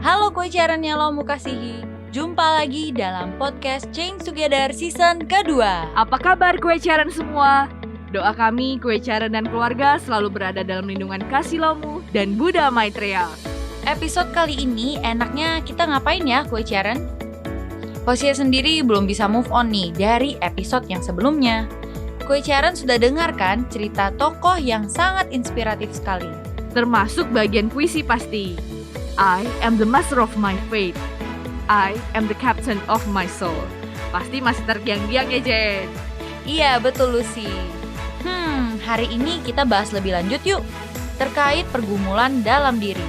Halo kue Charan yang lo mau kasihi. Jumpa lagi dalam podcast Change Together season kedua. Apa kabar kue Charan semua? Doa kami, kue Charan dan keluarga selalu berada dalam lindungan kasih Lomu dan Buddha Maitreya. Episode kali ini enaknya kita ngapain ya kue Charan? Hosea sendiri belum bisa move on nih dari episode yang sebelumnya. Kue Charan sudah dengarkan cerita tokoh yang sangat inspiratif sekali. Termasuk bagian puisi pasti. I am the master of my fate. I am the captain of my soul. Pasti masih tergiang-giang ya Jen? Iya betul Lucy. Hari ini kita bahas lebih lanjut yuk. Terkait pergumulan dalam diri.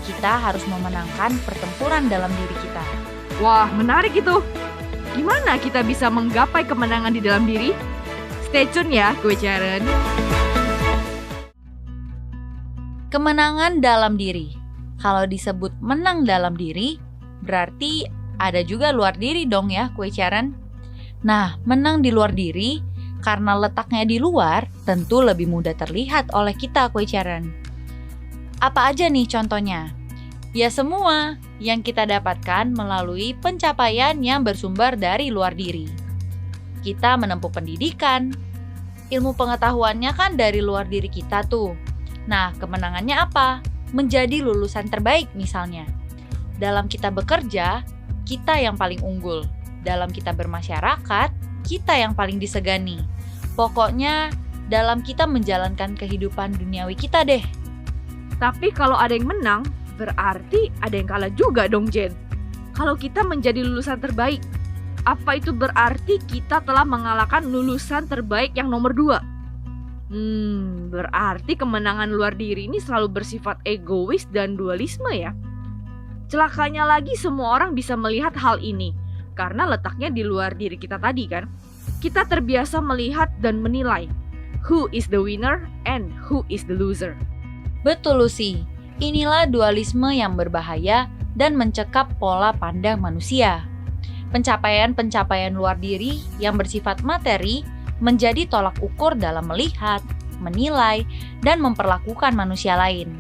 Kita harus memenangkan pertempuran dalam diri kita. Wah menarik itu. Gimana kita bisa menggapai kemenangan di dalam diri? Stay tune ya kue Charan. Kemenangan dalam diri. Kalau disebut menang dalam diri, berarti ada juga luar diri dong ya kue Charan. Nah, menang di luar diri, karena letaknya di luar, tentu lebih mudah terlihat oleh kita kue Charan. Apa aja nih contohnya? Ya semua yang kita dapatkan melalui pencapaian yang bersumber dari luar diri. Kita menempuh pendidikan, ilmu pengetahuannya kan dari luar diri kita tuh. Nah, kemenangannya apa? Menjadi lulusan terbaik misalnya. Dalam kita bekerja, kita yang paling unggul. Dalam kita bermasyarakat, kita yang paling disegani. Pokoknya, dalam kita menjalankan kehidupan duniawi kita deh. Tapi kalau ada yang menang, berarti ada yang kalah juga dong Jen. Kalau kita menjadi lulusan terbaik, apa itu berarti kita telah mengalahkan lulusan terbaik yang nomor 2? Berarti kemenangan luar diri ini selalu bersifat egois dan dualisme ya. Celakanya lagi semua orang bisa melihat hal ini karena letaknya di luar diri kita tadi kan. Kita terbiasa melihat dan menilai who is the winner and who is the loser. Betul Lucy, inilah dualisme yang berbahaya dan mencekap pola pandang manusia. Pencapaian-pencapaian luar diri yang bersifat materi menjadi tolak ukur dalam melihat, menilai, dan memperlakukan manusia lain.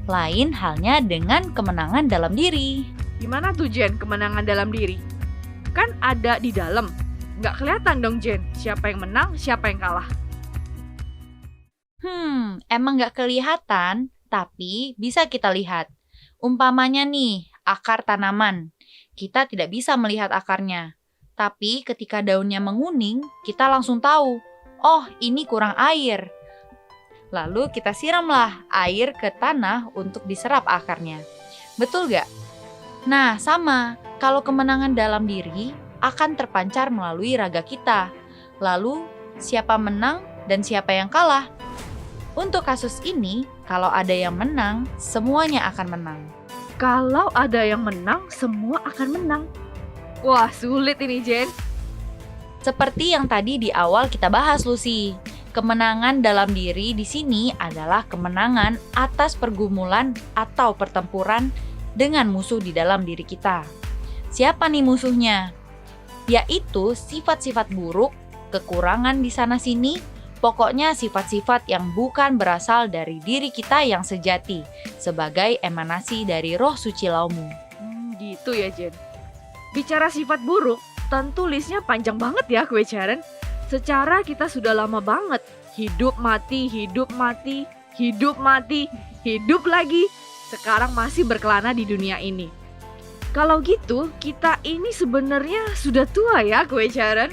Lain halnya dengan kemenangan dalam diri. Gimana tuh Jen kemenangan dalam diri? Kan ada di dalam. Nggak kelihatan dong Jen, siapa yang menang, siapa yang kalah. Emang nggak kelihatan, tapi bisa kita lihat. Umpamanya nih, akar tanaman. Kita tidak bisa melihat akarnya. Tapi ketika daunnya menguning, kita langsung tahu, oh ini kurang air. Lalu kita siramlah air ke tanah untuk diserap akarnya. Betul gak? Nah sama, kalau kemenangan dalam diri akan terpancar melalui raga kita. Lalu siapa menang dan siapa yang kalah? Untuk kasus ini, kalau ada yang menang, semuanya akan menang. Kalau ada yang menang, semua akan menang. Wah, sulit ini, Jen. Seperti yang tadi di awal kita bahas, Lucy. Kemenangan dalam diri di sini adalah kemenangan atas pergumulan atau pertempuran dengan musuh di dalam diri kita. Siapa nih musuhnya? Yaitu sifat-sifat buruk, kekurangan di sana-sini, pokoknya sifat-sifat yang bukan berasal dari diri kita yang sejati, sebagai emanasi dari roh suci Laumu. Gitu ya, Jen. Bicara sifat buruk, tentu listnya panjang banget ya kue Charan. Secara kita sudah lama banget hidup mati, hidup mati, hidup mati, hidup lagi. Sekarang masih berkelana di dunia ini. Kalau gitu, kita ini sebenarnya sudah tua ya kue Charan.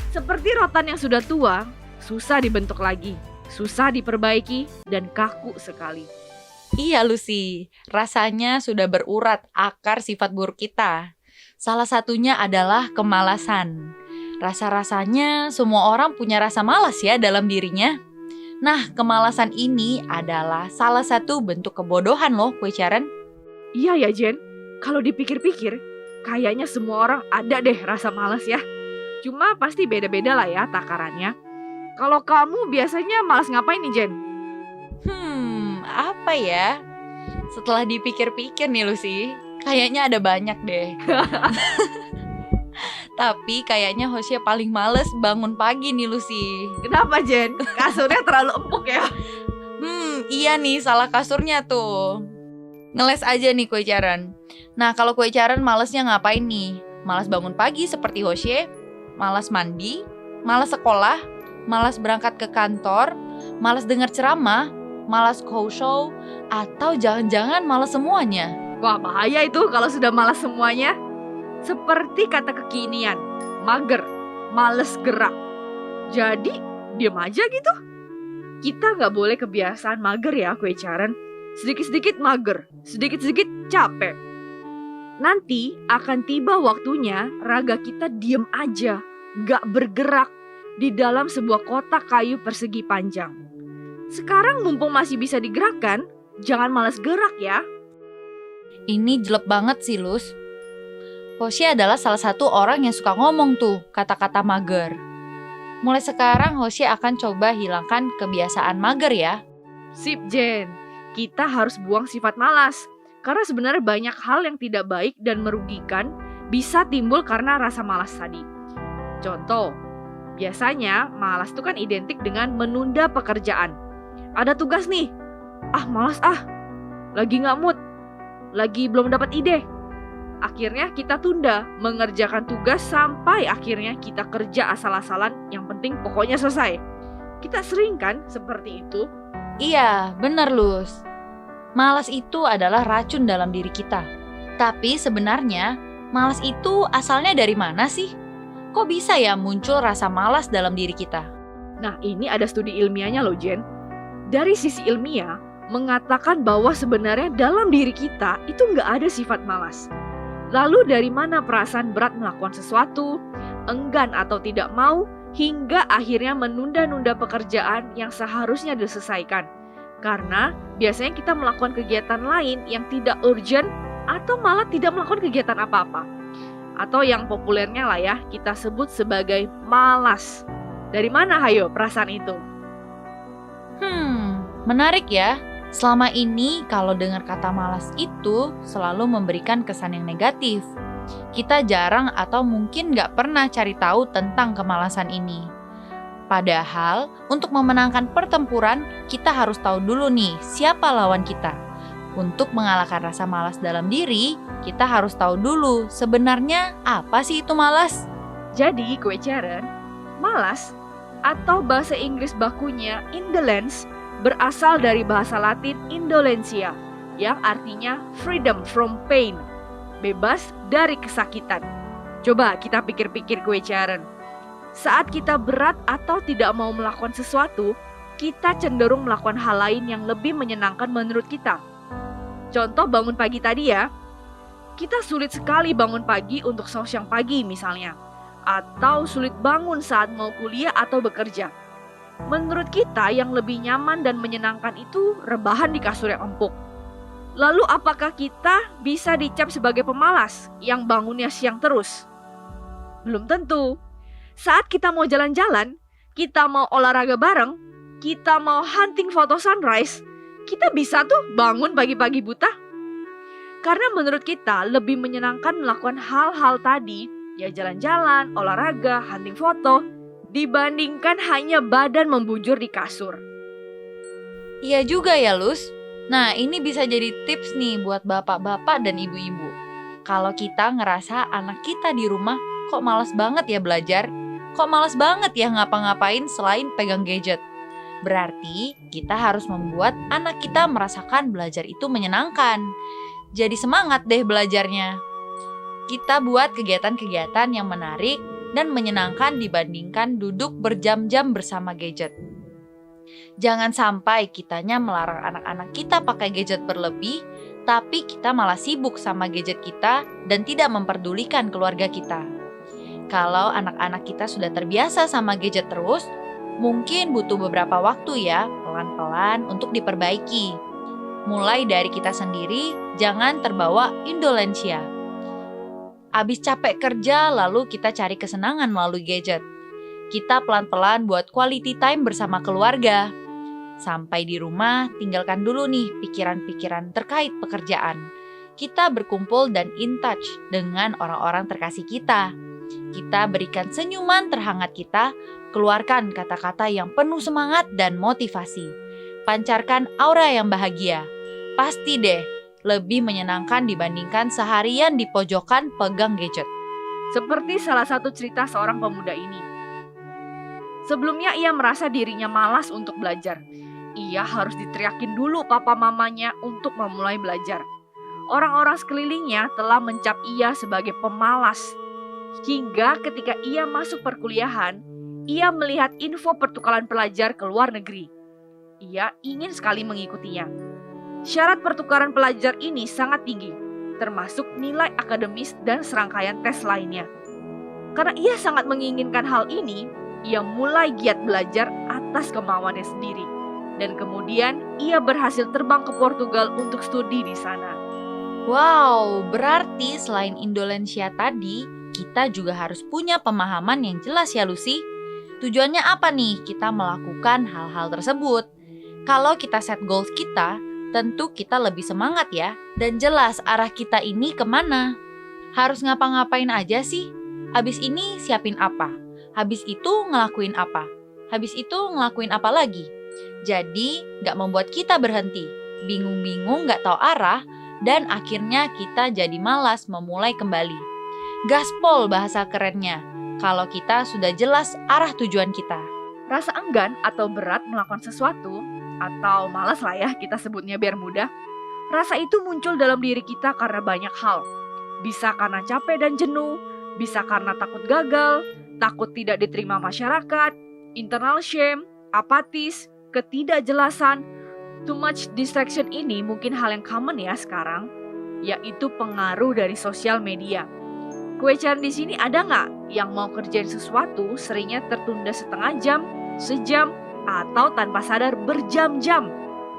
Seperti rotan yang sudah tua, susah dibentuk lagi, susah diperbaiki, dan kaku sekali. Iya Lucy, rasanya sudah berurat akar sifat buruk kita. Salah satunya adalah kemalasan. Rasa-rasanya semua orang punya rasa malas ya dalam dirinya. Nah, kemalasan ini adalah salah satu bentuk kebodohan loh, kue Charan. Iya ya Jen, kalau dipikir-pikir, kayaknya semua orang ada deh rasa malas ya. Cuma pasti beda-beda lah ya takarannya. Kalau kamu biasanya malas ngapain nih Jen? Apa ya? Setelah dipikir-pikir nih Lucy, kayaknya ada banyak deh. Tapi kayaknya Hosea paling males bangun pagi nih Lucy. Kenapa Jen? Kasurnya terlalu empuk ya? Iya nih, salah kasurnya tuh. Ngeles aja nih kue Charon. Nah, kalau kue Charon malesnya ngapain nih? Malas bangun pagi seperti Hoshe, malas mandi, malas sekolah, malas berangkat ke kantor, malas dengar ceramah, malas show, atau jangan-jangan malas semuanya? Wah, bahaya itu kalau sudah malas semuanya. Seperti kata kekinian, mager, males gerak. Jadi, diam aja gitu. Kita nggak boleh kebiasaan mager ya, kue Charon. Sedikit-sedikit mager, sedikit-sedikit capek. Nanti akan tiba waktunya raga kita diem aja, gak bergerak di dalam sebuah kotak kayu persegi panjang. Sekarang mumpung masih bisa digerakkan, jangan malas gerak ya. Ini jelek banget sih, Lus. Hoshe adalah salah satu orang yang suka ngomong tuh kata-kata mager. Mulai sekarang Hoshe akan coba hilangkan kebiasaan mager ya. Sip, Jen. Kita harus buang sifat malas. Karena sebenarnya banyak hal yang tidak baik dan merugikan bisa timbul karena rasa malas tadi. Contoh, biasanya malas itu kan identik dengan menunda pekerjaan. Ada tugas nih, malas lagi gak mood, lagi belum dapat ide. Akhirnya kita tunda mengerjakan tugas sampai akhirnya kita kerja asal-asalan, yang penting pokoknya selesai. Kita sering kan seperti itu? Iya, benar Lus. Malas itu adalah racun dalam diri kita. Tapi sebenarnya, malas itu asalnya dari mana sih? Kok bisa ya muncul rasa malas dalam diri kita? Nah, ini ada studi ilmiahnya loh, Jen. Dari sisi ilmiah, mengatakan bahwa sebenarnya dalam diri kita itu nggak ada sifat malas. Lalu dari mana perasaan berat melakukan sesuatu, enggan atau tidak mau, hingga akhirnya menunda-nunda pekerjaan yang seharusnya diselesaikan. Karena biasanya kita melakukan kegiatan lain yang tidak urgent atau malah tidak melakukan kegiatan apa-apa. Atau yang populernya lah ya, kita sebut sebagai malas. Dari mana hayo perasaan itu? Menarik ya. Selama ini kalau dengar kata malas itu selalu memberikan kesan yang negatif. Kita jarang atau mungkin gak pernah cari tahu tentang kemalasan ini. Padahal untuk memenangkan pertempuran kita harus tahu dulu nih siapa lawan kita. Untuk mengalahkan rasa malas dalam diri, kita harus tahu dulu sebenarnya apa sih itu malas. Jadi kue Charon, malas atau bahasa Inggris bakunya indolence berasal dari bahasa Latin indolentia yang artinya freedom from pain, bebas dari kesakitan. Coba kita pikir-pikir kue Charon. Saat kita berat atau tidak mau melakukan sesuatu, kita cenderung melakukan hal lain yang lebih menyenangkan menurut kita. Contoh bangun pagi tadi ya. Kita sulit sekali bangun pagi untuk saus yang pagi misalnya. Atau sulit bangun saat mau kuliah atau bekerja. Menurut kita yang lebih nyaman dan menyenangkan itu rebahan di kasur yang empuk. Lalu apakah kita bisa dicap sebagai pemalas yang bangunnya siang terus? Belum tentu. Saat kita mau jalan-jalan, kita mau olahraga bareng, kita mau hunting foto sunrise, kita bisa tuh bangun pagi-pagi buta. Karena menurut kita lebih menyenangkan melakukan hal-hal tadi, ya jalan-jalan, olahraga, hunting foto, dibandingkan hanya badan membujur di kasur. Iya juga ya Lus. Nah ini bisa jadi tips nih buat bapak-bapak dan ibu-ibu. Kalau kita ngerasa anak kita di rumah kok malas banget ya belajar, kok malas banget ya ngapa-ngapain selain pegang gadget. Berarti kita harus membuat anak kita merasakan belajar itu menyenangkan. Jadi semangat deh belajarnya. Kita buat kegiatan-kegiatan yang menarik dan menyenangkan dibandingkan duduk berjam-jam bersama gadget. Jangan sampai kitanya melarang anak-anak kita pakai gadget berlebih, tapi kita malah sibuk sama gadget kita dan tidak memperdulikan keluarga kita. Kalau anak-anak kita sudah terbiasa sama gadget terus, mungkin butuh beberapa waktu ya, pelan-pelan untuk diperbaiki. Mulai dari kita sendiri, jangan terbawa indolensia. Abis capek kerja, lalu kita cari kesenangan melalui gadget. Kita pelan-pelan buat quality time bersama keluarga. Sampai di rumah, tinggalkan dulu nih pikiran-pikiran terkait pekerjaan. Kita berkumpul dan in touch dengan orang-orang terkasih kita. Kita berikan senyuman terhangat kita, keluarkan kata-kata yang penuh semangat dan motivasi. pancarkan aura yang bahagia. Pasti deh, lebih menyenangkan dibandingkan seharian di pojokan pegang gadget. Seperti salah satu cerita seorang pemuda ini. Sebelumnya ia merasa dirinya malas untuk belajar. Ia harus diteriakin dulu papa mamanya untuk memulai belajar. Orang-orang sekelilingnya telah mencap ia sebagai pemalas. Hingga ketika ia masuk perkuliahan, ia melihat info pertukaran pelajar ke luar negeri. Ia ingin sekali mengikutinya. Syarat pertukaran pelajar ini sangat tinggi, termasuk nilai akademis dan serangkaian tes lainnya. Karena ia sangat menginginkan hal ini, ia mulai giat belajar atas kemauannya sendiri. Dan kemudian ia berhasil terbang ke Portugal untuk studi di sana. Wow, berarti selain indolensia tadi, kita juga harus punya pemahaman yang jelas ya Lucy. Tujuannya apa nih kita melakukan hal-hal tersebut? Kalau kita set goals kita, tentu kita lebih semangat ya, dan jelas arah kita ini kemana. Harus ngapa-ngapain aja sih? Habis ini siapin apa? Habis itu ngelakuin apa? Habis itu ngelakuin apa lagi? Jadi gak membuat kita berhenti, bingung-bingung gak tahu arah, dan akhirnya kita jadi malas memulai kembali. Gaspol bahasa kerennya, kalau kita sudah jelas arah tujuan kita. Rasa enggan atau berat melakukan sesuatu, atau malas lah ya kita sebutnya biar mudah. Rasa itu muncul dalam diri kita karena banyak hal. Bisa karena capek dan jenuh, bisa karena takut gagal, takut tidak diterima masyarakat, internal shame, apatis, ketidakjelasan. Too much distraction ini mungkin hal yang common ya sekarang, yaitu pengaruh dari sosial media. Kue Charan di sini ada nggak yang mau kerjain sesuatu seringnya tertunda setengah jam, sejam, atau tanpa sadar berjam-jam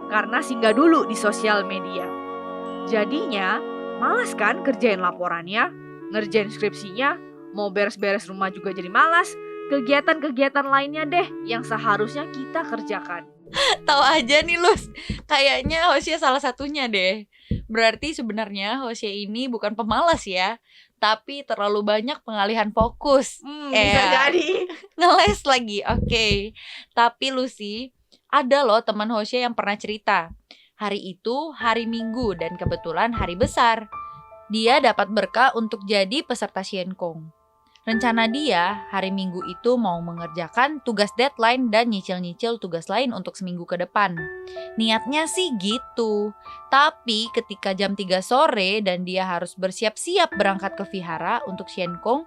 karena singgah dulu di sosial media. Jadinya malas kan kerjain laporannya, ngerjain skripsinya, mau beres-beres rumah juga jadi malas, kegiatan-kegiatan lainnya deh yang seharusnya kita kerjakan. Tahu aja nih Lus, kayaknya Hosea salah satunya deh. Berarti sebenarnya Hosea ini bukan pemalas ya, tapi terlalu banyak pengalihan fokus. Bisa jadi. Ngeles lagi, oke. Tapi Lucy, ada loh teman Hosea yang pernah cerita. Hari itu hari Minggu dan kebetulan hari besar. Dia dapat berkah untuk jadi peserta Sienkong. Rencana dia hari Minggu itu mau mengerjakan tugas deadline dan nyicil-nyicil tugas lain untuk seminggu ke depan. Niatnya sih gitu. Tapi ketika jam 3 sore dan dia harus bersiap-siap berangkat ke vihara untuk Sienkong,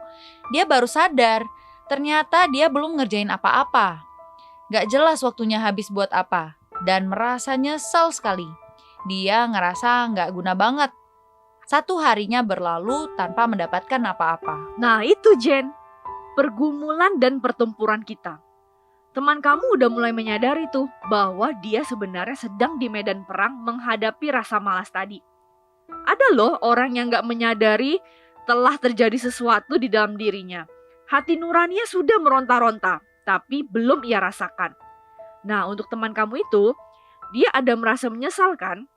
dia baru sadar ternyata dia belum ngerjain apa-apa. Gak jelas waktunya habis buat apa dan merasa nyesal sekali. Dia ngerasa gak guna banget. Satu harinya berlalu tanpa mendapatkan apa-apa. Nah itu Jen, pergumulan dan pertempuran kita. Teman kamu udah mulai menyadari tuh bahwa dia sebenarnya sedang di medan perang menghadapi rasa malas tadi. Ada loh orang yang gak menyadari telah terjadi sesuatu di dalam dirinya. Hati nuraninya sudah meronta-ronta, tapi belum ia rasakan. Nah untuk teman kamu itu, dia ada merasa menyesal kan?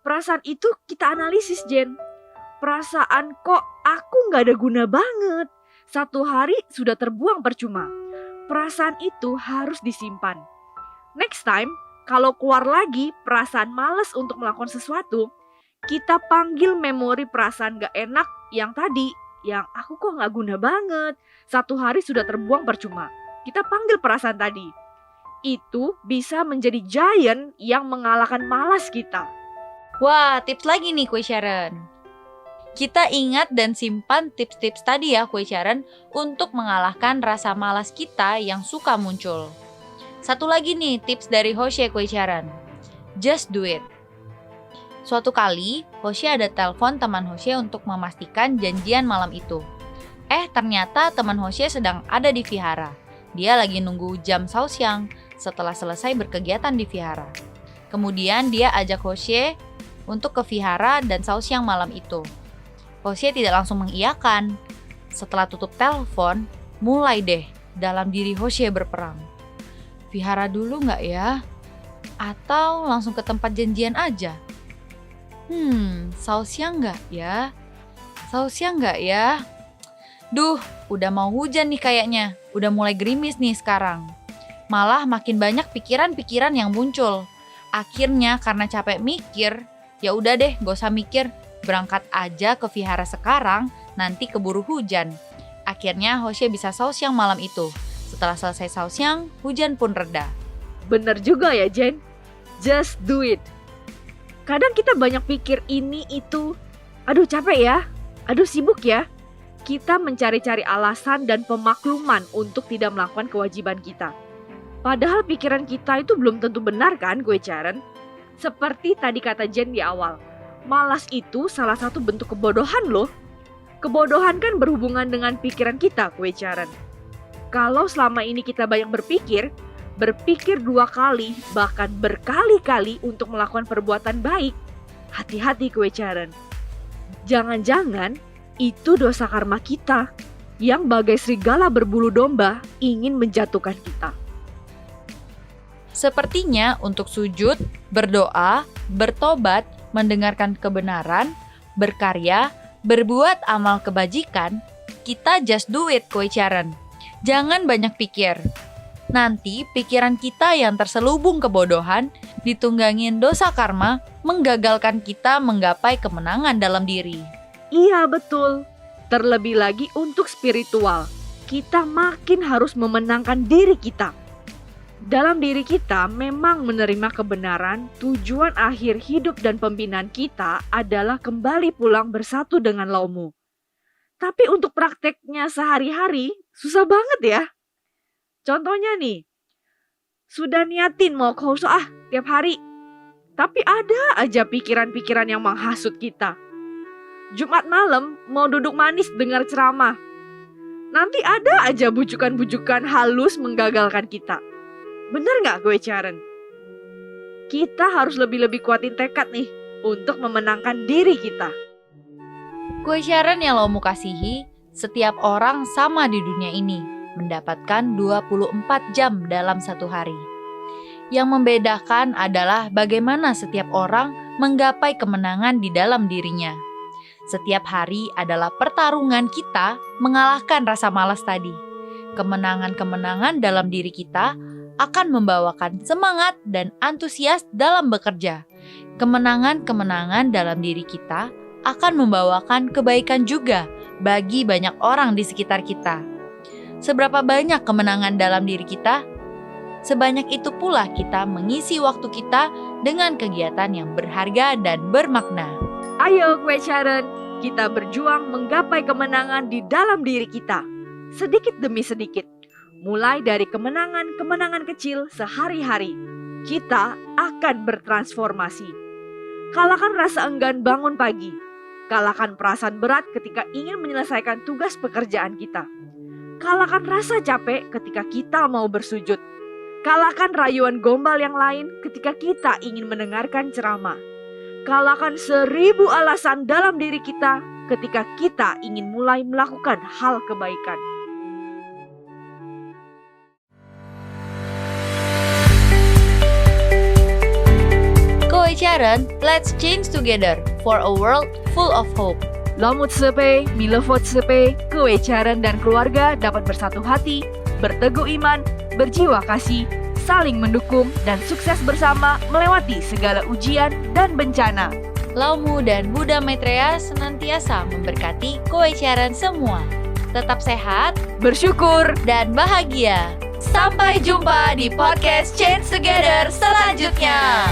Perasaan itu kita analisis Jen. Perasaan kok aku gak ada guna banget. Satu hari sudah terbuang percuma. Perasaan itu harus disimpan. Next time, kalau keluar lagi perasaan malas untuk melakukan sesuatu, kita panggil memori perasaan gak enak yang tadi. Yang aku kok gak guna banget. Satu hari sudah terbuang percuma. Kita panggil perasaan tadi. Itu bisa menjadi giant yang mengalahkan malas kita. Wah, tips lagi nih Kue Charan. Kita ingat dan simpan tips-tips tadi ya Kue Charan untuk mengalahkan rasa malas kita yang suka muncul. Satu lagi nih tips dari Hosea Kue Charan. Just do it. Suatu kali, Hosea ada telepon teman Hosea untuk memastikan janjian malam itu. Ternyata teman Hosea sedang ada di vihara. Dia lagi nunggu jam sausiang setelah selesai berkegiatan di vihara. Kemudian dia ajak Hosea untuk ke vihara dan sausiang malam itu. Hosea tidak langsung mengiyakan. Setelah tutup telepon, mulai deh dalam diri Hosea berperang. Vihara dulu nggak ya? Atau langsung ke tempat janjian aja? Sausiang nggak ya? Sausiang nggak ya? Duh, udah mau hujan nih kayaknya. Udah mulai gerimis nih sekarang. Malah makin banyak pikiran-pikiran yang muncul. Akhirnya karena capek mikir, ya udah deh gak usah mikir, berangkat aja ke vihara sekarang, nanti keburu hujan. Akhirnya Hosea bisa sausyang malam itu. Setelah selesai sausyang, hujan pun reda. Bener juga ya Jen, just do it. Kadang kita banyak pikir ini itu, aduh capek ya, aduh sibuk ya. Kita mencari-cari alasan dan pemakluman untuk tidak melakukan kewajiban kita. Padahal pikiran kita itu belum tentu benar kan, gue Caren? Seperti tadi kata Jen di awal, malas itu salah satu bentuk kebodohan loh. Kebodohan kan berhubungan dengan pikiran kita, gue Caren. Kalau selama ini kita banyak berpikir 2 kali, bahkan berkali-kali untuk melakukan perbuatan baik, hati-hati gue Caren. Jangan-jangan itu dosa karma kita yang bagai serigala berbulu domba ingin menjatuhkan kita. Sepertinya untuk sujud, berdoa, bertobat, mendengarkan kebenaran, berkarya, berbuat amal kebajikan, kita just do it, Koi Caren. Jangan banyak pikir. Nanti pikiran kita yang terselubung kebodohan, ditunggangin dosa karma, menggagalkan kita menggapai kemenangan dalam diri. Iya betul. Terlebih lagi untuk spiritual, kita makin harus memenangkan diri kita. Dalam diri kita memang menerima kebenaran, tujuan akhir hidup dan pembinaan kita adalah kembali pulang bersatu dengan Laumu. Tapi untuk prakteknya sehari-hari, susah banget ya. Contohnya nih, sudah niatin mau khusyu tiap hari, tapi ada aja pikiran-pikiran yang menghasut kita. Jumat malam mau duduk manis dengar ceramah, nanti ada aja bujukan-bujukan halus menggagalkan kita. Bener gak gue Caren? Kita harus lebih-lebih kuatin tekad nih untuk memenangkan diri kita. Kue Caren yang Laumu kasihi, setiap orang sama di dunia ini, mendapatkan 24 jam dalam satu hari. Yang membedakan adalah bagaimana setiap orang menggapai kemenangan di dalam dirinya. Setiap hari adalah pertarungan kita mengalahkan rasa malas tadi. Kemenangan-kemenangan dalam diri kita akan membawakan semangat dan antusias dalam bekerja. Kemenangan-kemenangan dalam diri kita akan membawakan kebaikan juga bagi banyak orang di sekitar kita. Seberapa banyak kemenangan dalam diri kita, sebanyak itu pula kita mengisi waktu kita dengan kegiatan yang berharga dan bermakna. Ayo gue Caren, kita berjuang menggapai kemenangan di dalam diri kita, sedikit demi sedikit. Mulai dari kemenangan-kemenangan kecil sehari-hari, kita akan bertransformasi. Kalahkan rasa enggan bangun pagi. Kalahkan perasaan berat ketika ingin menyelesaikan tugas pekerjaan kita. Kalahkan rasa capek ketika kita mau bersujud. Kalahkan rayuan gombal yang lain ketika kita ingin mendengarkan ceramah. Kalahkan 1000 alasan dalam diri kita ketika kita ingin mulai melakukan hal kebaikan. Koi Caren, let's change together for a world full of hope. Lamut sepe, milevot sepe, Kue Caren dan keluarga dapat bersatu hati, berteguh iman, berjiwa kasih, saling mendukung, dan sukses bersama melewati segala ujian dan bencana. Laumu dan Buddha Maitreya senantiasa memberkati Koi Caren semua. Tetap sehat, Bersyukur. dan bahagia. Sampai jumpa di podcast Change Together selanjutnya.